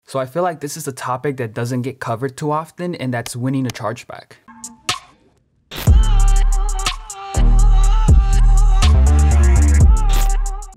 So I feel like this is a topic that doesn't get covered too often, and that's winning a chargeback.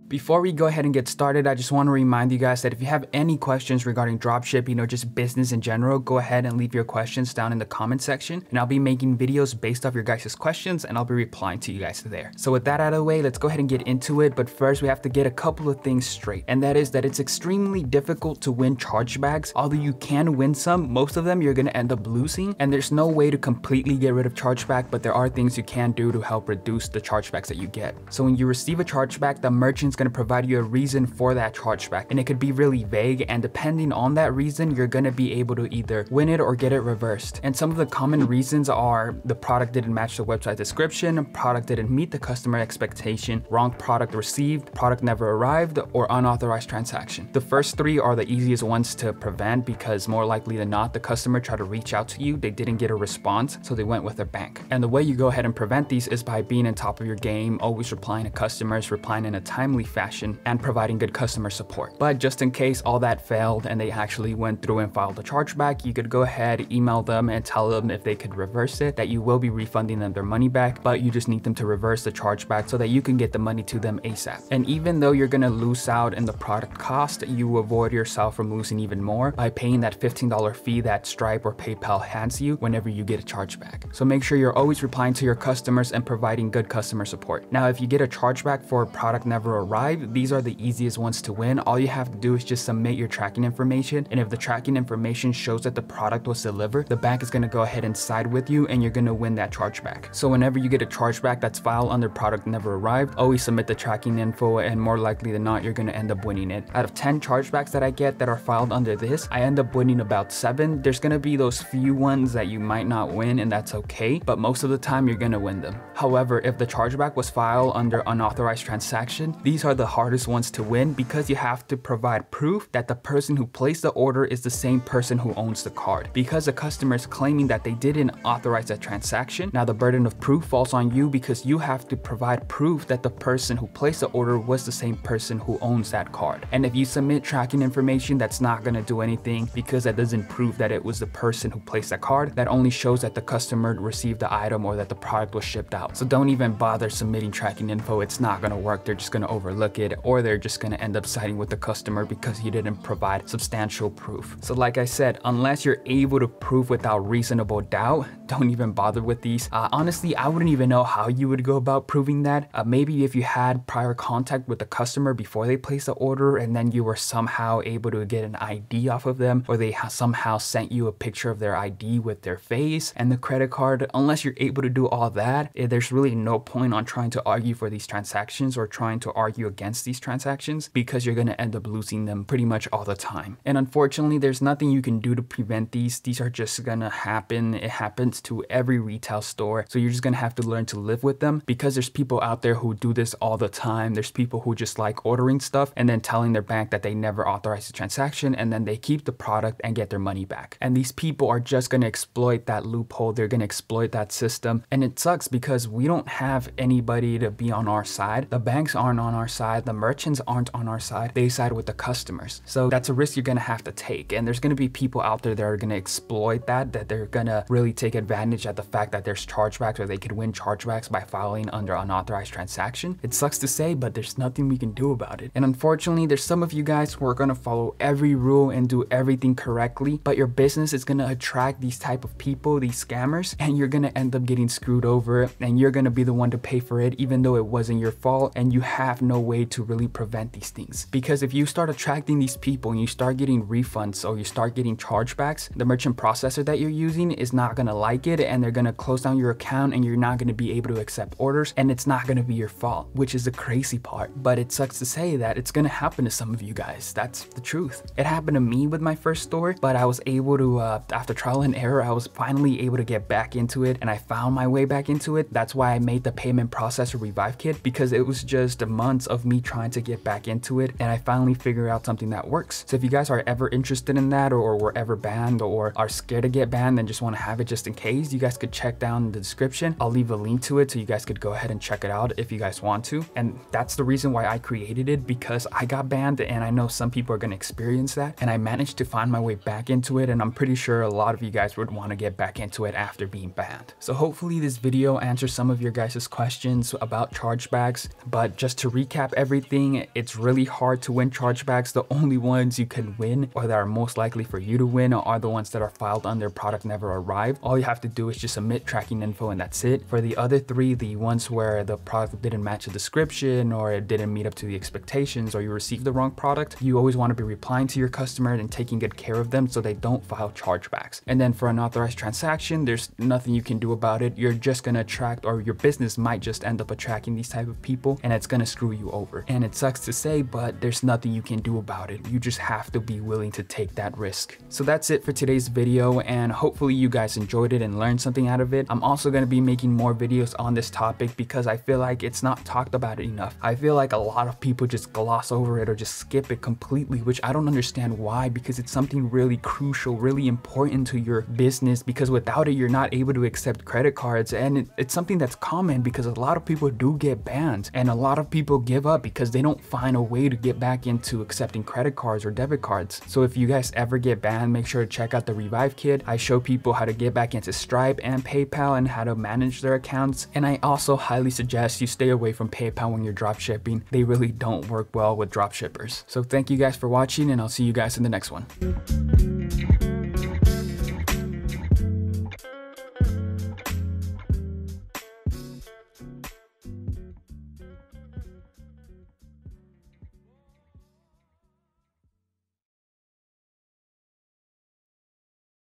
Before we go ahead and get started, I just want to remind you guys that if you have any questions regarding dropshipping or just business in general, go ahead and leave your questions down in the comment section, and I'll be making videos based off your guys' questions, and I'll be replying to you guys there. So with that out of the way, let's go ahead and get into it. But first, we have to get a couple of things straight, and that is that it's extremely difficult to win chargebacks. Although you can win some, most of them you're going to end up losing, and there's no way to completely get rid of chargeback, but there are things you can do to help reduce the chargebacks that you get. So when you receive a chargeback, the merchant's going to provide you a reason for that chargeback, and it could be really vague, and depending on that reason, you're going to be able to either win it or get it reversed. And some of the common reasons are the product didn't match the website description, product didn't meet the customer expectation, wrong product received, product never arrived, or unauthorized transaction. The first three are the easiest ones to prevent because more likely than not, the customer tried to reach out to you, they didn't get a response, so they went with their bank. And the way you go ahead and prevent these is by being on top of your game, always replying to customers, replying in a timely fashion, and providing good customer support. But just in case all that failed and they actually went through and filed a chargeback, you could go ahead, email them and tell them if they could reverse it, that you will be refunding them their money back, but you just need them to reverse the chargeback so that you can get the money to them ASAP. And even though you're gonna lose out in the product cost, you avoid yourself from losing even more by paying that $15 fee that Stripe or PayPal hands you whenever you get a chargeback. So make sure you're always replying to your customers and providing good customer support. Now, if you get a chargeback for a product never arrived, these are the easiest ones to win. All you have to do is just submit your tracking information, and if the tracking information shows that the product was delivered, the bank is going to go ahead and side with you, and you're going to win that chargeback. So whenever you get a chargeback that's filed under product never arrived, always submit the tracking info, and more likely than not, you're going to end up winning it. Out of 10 chargebacks that I get that are filed under this, I end up winning about 7. There's going to be those few ones that you might not win, and that's okay, but most of the time you're going to win them. However, if the chargeback was filed under unauthorized transaction, these are the hardest ones to win because you have to provide proof that the person who placed the order is the same person who owns the card. Because the customer is claiming that they didn't authorize that transaction, now the burden of proof falls on you because you have to provide proof that the person who placed the order was the same person who owns that card. And if you submit tracking information, that's not going to do anything because that doesn't prove that it was the person who placed that card. That only shows that the customer received the item or that the product was shipped out. So don't even bother submitting tracking info. It's not going to work. They're just going to overlook it, or they're just going to end up siding with the customer because you didn't provide substantial proof. So like I said, unless you're able to prove without reasonable doubt, don't even bother with these. Honestly, I wouldn't even know how you would go about proving that. Maybe if you had prior contact with the customer before they placed the order, and then you were somehow able to get an ID off of them, or they somehow sent you a picture of their ID with their face and the credit card. Unless you're able to do all that, there's really no point on trying to argue for these transactions or trying to argue against these transactions, because you're going to end up losing them pretty much all the time. And unfortunately, there's nothing you can do to prevent these. These are just going to happen. It happens to every retail store. So you're just going to have to learn to live with them, because there's people out there who do this all the time. There's people who just like ordering stuff and then telling their bank that they never authorized the transaction, and then they keep the product and get their money back. And these people are just going to exploit that loophole. They're going to exploit that system. And it sucks because we don't have anybody to be on our side. The banks aren't on our side. The merchants aren't on our side. They side with the customers. So that's a risk you're going to have to take. And there's going to be people out there that are going to exploit that they're going to really take advantage of the fact that there's chargebacks, or they could win chargebacks by filing under unauthorized transaction. It sucks to say, but there's nothing we can do about it. And unfortunately, there's some of you guys who are going to follow every rule and do everything correctly, but your business is going to attract these type of people, these scammers, and you're going to end up getting screwed over, and you're going to be the one to pay for it, even though it wasn't your fault, and you have no way to really prevent these things. Because if you start attracting these people and you start getting refunds or you start getting chargebacks, the merchant processor that you're using is not going to like it, and they're going to close down your account, and you're not going to be able to accept orders, and it's not going to be your fault, which is the crazy part. But it sucks to say that it's going to happen to some of you guys. That's the truth. It happened to me with my first store, but I was able to, after trial and error, I was finally able to get back into it, and I found my way back into it. That's why I made the payment processor revive kit, because it was just months of me trying to get back into it, and I finally figured out something that works. So if you guys are ever interested in that, or were ever banned, or are scared to get banned and just want to have it just in case, you guys could check down in the description. I'll leave a link to it so you guys could go ahead and check it out if you guys want to. And that's the reason why I created it, because I got banned, and I know some people are going to experience that, and I managed to find my way back into it, and I'm pretty sure a lot of you guys would want to get back into it after being banned. So hopefully this video answers some of your guys' questions about chargebacks. But just to recap everything, it's really hard to win chargebacks. The only ones you can win, or that are most likely for you to win, are the ones that are filed under product never arrived. All you have to do is just submit tracking info, and that's it. For the other three, the ones where the product didn't match the description, or it didn't meet up to the expectations, or you received the wrong product, you always want to be replying to your customer and taking good care of them so they don't file chargebacks. And then for unauthorized transaction, there's nothing you can do about it. You're just gonna attract, or your business might just end up attracting these type of people, and it's gonna screw you over. And it sucks to say, but there's nothing you can do about it. You just have to be willing to take that risk. So that's it for today's video, and hopefully you guys enjoyed it and learned something out of it. I'm also gonna be making more videos on this topic because I feel like it's not talked about enough. I feel like a lot of people just gloss over it or just skip it completely, which I don't understand why, because it's something really crucial, really important to your business, because without it, you're not able to accept credit cards. And it's something that's common because a lot of people do get banned, and a lot of people give up because they don't find a way to get back into accepting credit cards or debit cards. So if you guys ever get banned, make sure to check out the Revive Kit. I show people how to get back into Stripe and PayPal and how to manage their accounts. And I also highly suggest you stay away from PayPal when you're drop shipping. They really don't work well with drop shippers. So thank you guys for watching, and I'll see you guys in the next one.